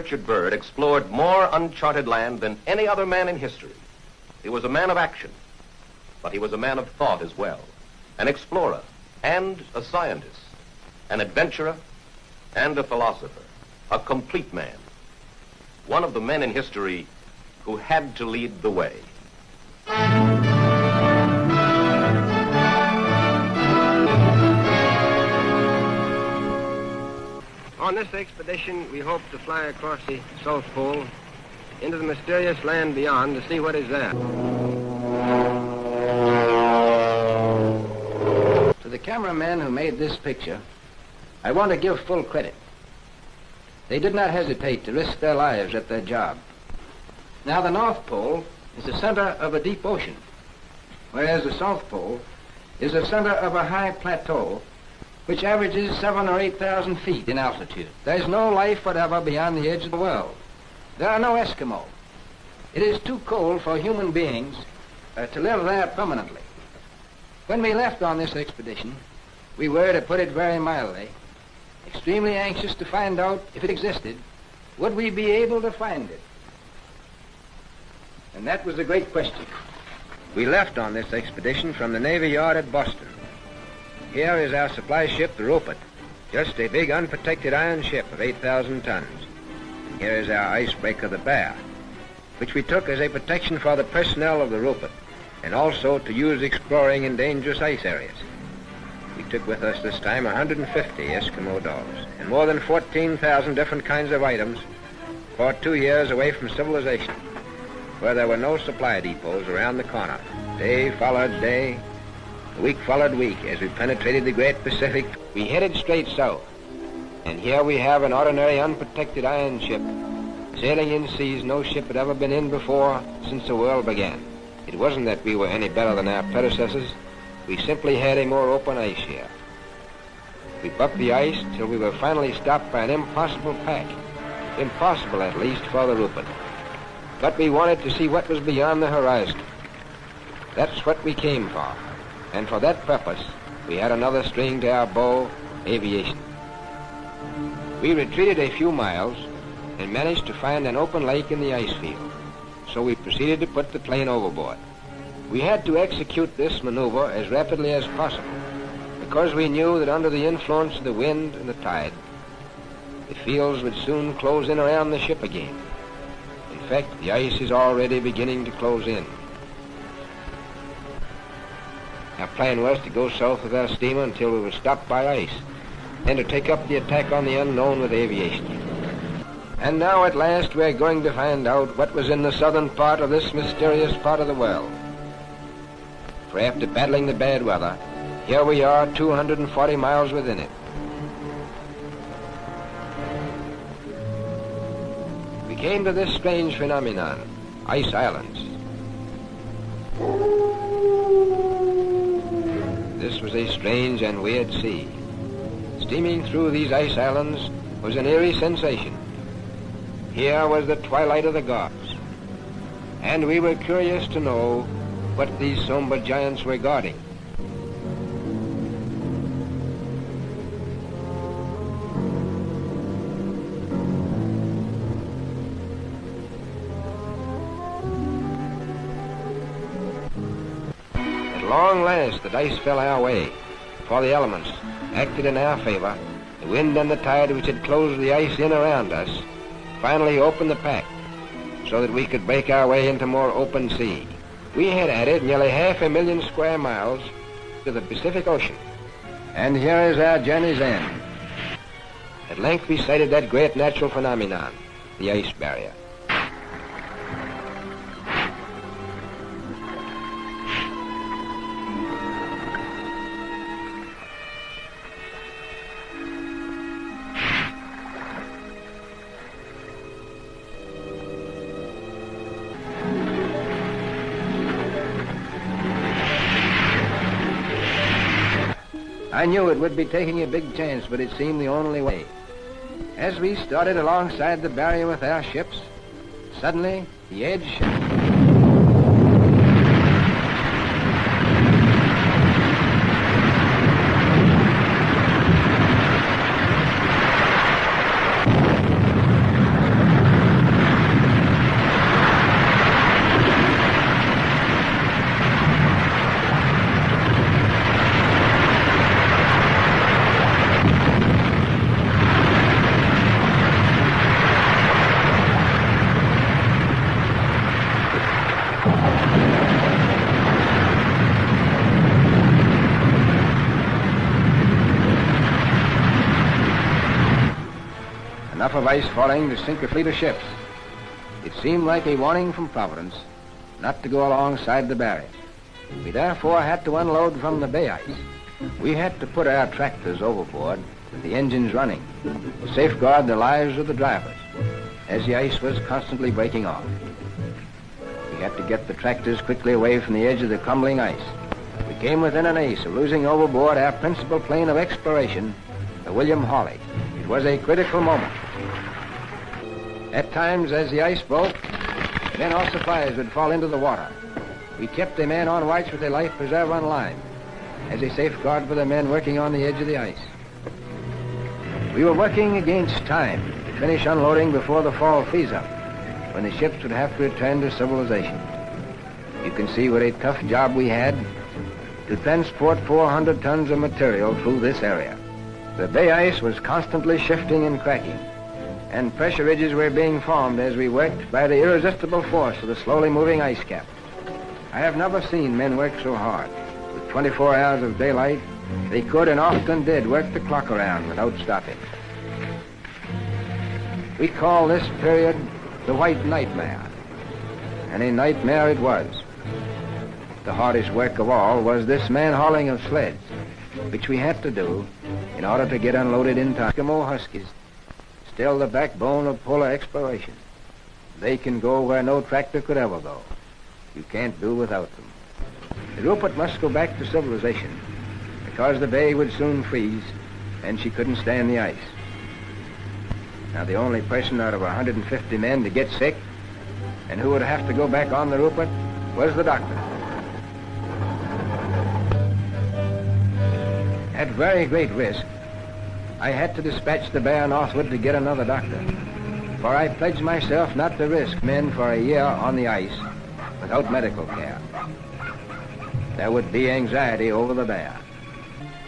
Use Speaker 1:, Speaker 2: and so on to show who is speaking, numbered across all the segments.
Speaker 1: Richard Byrd explored more uncharted land than any other man in history. He was a man of action, but he was a man of thought as well, an explorer and a scientist, an adventurer and a philosopher, a complete man, one of the men in history who had to lead the way.
Speaker 2: On this expedition, we hope to fly across the South Pole into the mysterious land beyond to see what is there. To the cameramen who made this picture, I want to give full credit. They did not hesitate to risk their lives at their job. Now, the North Pole is the center of a deep ocean, whereas the South Pole is the center of a high plateau which averages 7,000 or 8,000 feet in altitude. There's no life whatever beyond the edge of the world. There are no Eskimo. It is too cold for human beings to live there permanently. When we left on this expedition, we were, to put it very mildly, extremely anxious to find out if it existed. Would we be able to find it? And that was the great question. We left on this expedition from the Navy Yard at Boston. Here is our supply ship, the Rupert, just a big unprotected iron ship of 8,000 tons. Here is our icebreaker, the Bear, which we took as a protection for the personnel of the Rupert, and also to use exploring in dangerous ice areas. We took with us this time 150 Eskimo dogs and more than 14,000 different kinds of items for 2 years away from civilization, where there were no supply depots around the corner. Day followed day, week followed week, as we penetrated the great Pacific. We headed straight south, and here we have an ordinary unprotected iron ship, sailing in seas no ship had ever been in before since the world began. It wasn't that we were any better than our predecessors. We simply had a more open ice here. We bucked the ice till we were finally stopped by an impossible pack. Impossible, at least, for the Rupert. But we wanted to see what was beyond the horizon. That's what we came for. And for that purpose, we had another string to our bow, aviation. We retreated a few miles and managed to find an open lake in the ice field. So we proceeded to put the plane overboard. We had to execute this maneuver as rapidly as possible because we knew that under the influence of the wind and the tide, the fields would soon close in around the ship again. In fact, the ice is already beginning to close in. Our plan was to go south with our steamer until we were stopped by ice, and to take up the attack on the unknown with aviation. And now at last we're going to find out what was in the southern part of this mysterious part of the world. For after battling the bad weather, here we are 240 miles within it. We came to this strange phenomenon, ice islands. This was a strange and weird sea. Steaming through these ice islands was an eerie sensation. Here was the twilight of the gods, and we were curious to know what these somber giants were guarding. At long last, the dice fell our way, for the elements acted in our favor. The wind and the tide, which had closed the ice in around us, finally opened the pack so that we could break our way into more open sea. We had added nearly 500,000 square miles to the Pacific Ocean. And here is our journey's end. At length we sighted that great natural phenomenon, the ice barrier. I knew it would be taking a big chance, but it seemed the only way. As we started alongside the barrier with our ships, suddenly the edge shifted. enough of ice falling to sink a fleet of ships. It seemed like a warning from Providence not to go alongside the barrier. We therefore had to unload from the bay ice. We had to put our tractors overboard with the engines running to safeguard the lives of the drivers, as the ice was constantly breaking off. We had to get the tractors quickly away from the edge of the crumbling ice. We came within an ace of losing overboard our principal plane of exploration, the William Hawley. It was a critical moment. At times, as the ice broke, then all supplies would fall into the water. We kept a man on watch with a life preserver on line as a safeguard for the men working on the edge of the ice. We were working against time to finish unloading before the fall freeze-up, when the ships would have to return to civilization. You can see what a tough job we had to transport 400 tons of material through this area. The bay ice was constantly shifting and cracking, and pressure ridges were being formed as we worked by the irresistible force of the slowly moving ice cap. I have never seen men work so hard. With 24 hours of daylight, they could and often did work the clock around without stopping. We call this period the White Nightmare, and a nightmare it was. The hardest work of all was this man-hauling of sleds, which we had to do in order to get unloaded in time. Eskimo Huskies, still the backbone of polar exploration. They can go where no tractor could ever go. You can't do without them. The Rupert must go back to civilization because the bay would soon freeze and she couldn't stand the ice. Now, the only person out of 150 men to get sick and who would have to go back on the Rupert was the doctor. At very great risk, I had to dispatch the bear northward to get another doctor, for I pledged myself not to risk men for a year on the ice without medical care. There would be anxiety over the bear.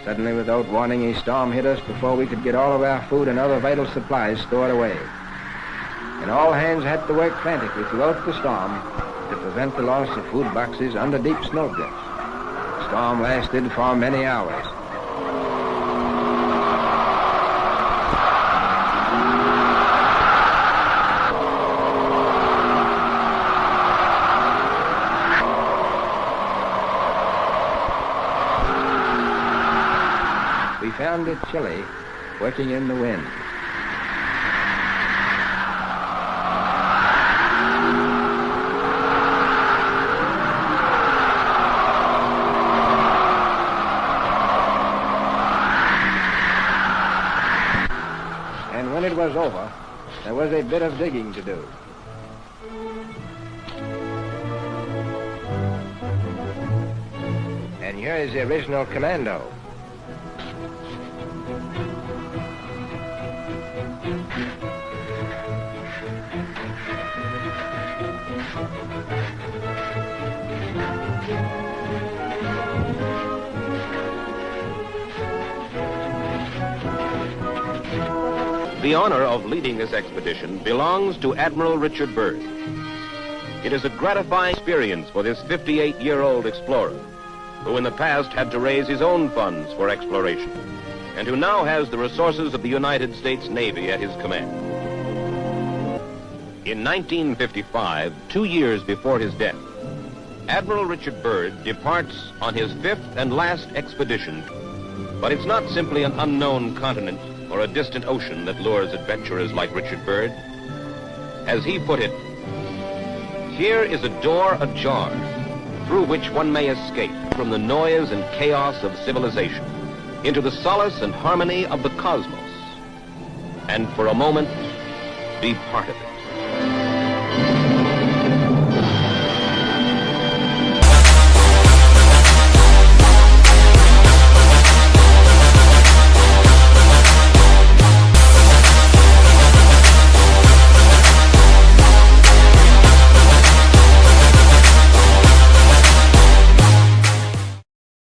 Speaker 2: Suddenly, without warning, a storm hit us before we could get all of our food and other vital supplies stored away. And all hands had to work frantically throughout the storm to prevent the loss of food boxes under deep snowdrifts. The storm lasted for many hours. We found it chilly, working in the wind. And when it was over, there was a bit of digging to do. And here is the original commando.
Speaker 1: The honor of leading this expedition belongs to Admiral Richard Byrd. It is a gratifying experience for this 58-year-old explorer, who in the past had to raise his own funds for exploration, and who now has the resources of the United States Navy at his command. In 1955, 2 years before his death, Admiral Richard Byrd departs on his 5th and last expedition, but it's not simply an unknown continent or a distant ocean that lures adventurers like Richard Byrd. As he put it, here is a door ajar through which one may escape from the noise and chaos of civilization into the solace and harmony of the cosmos, and for a moment be part of it.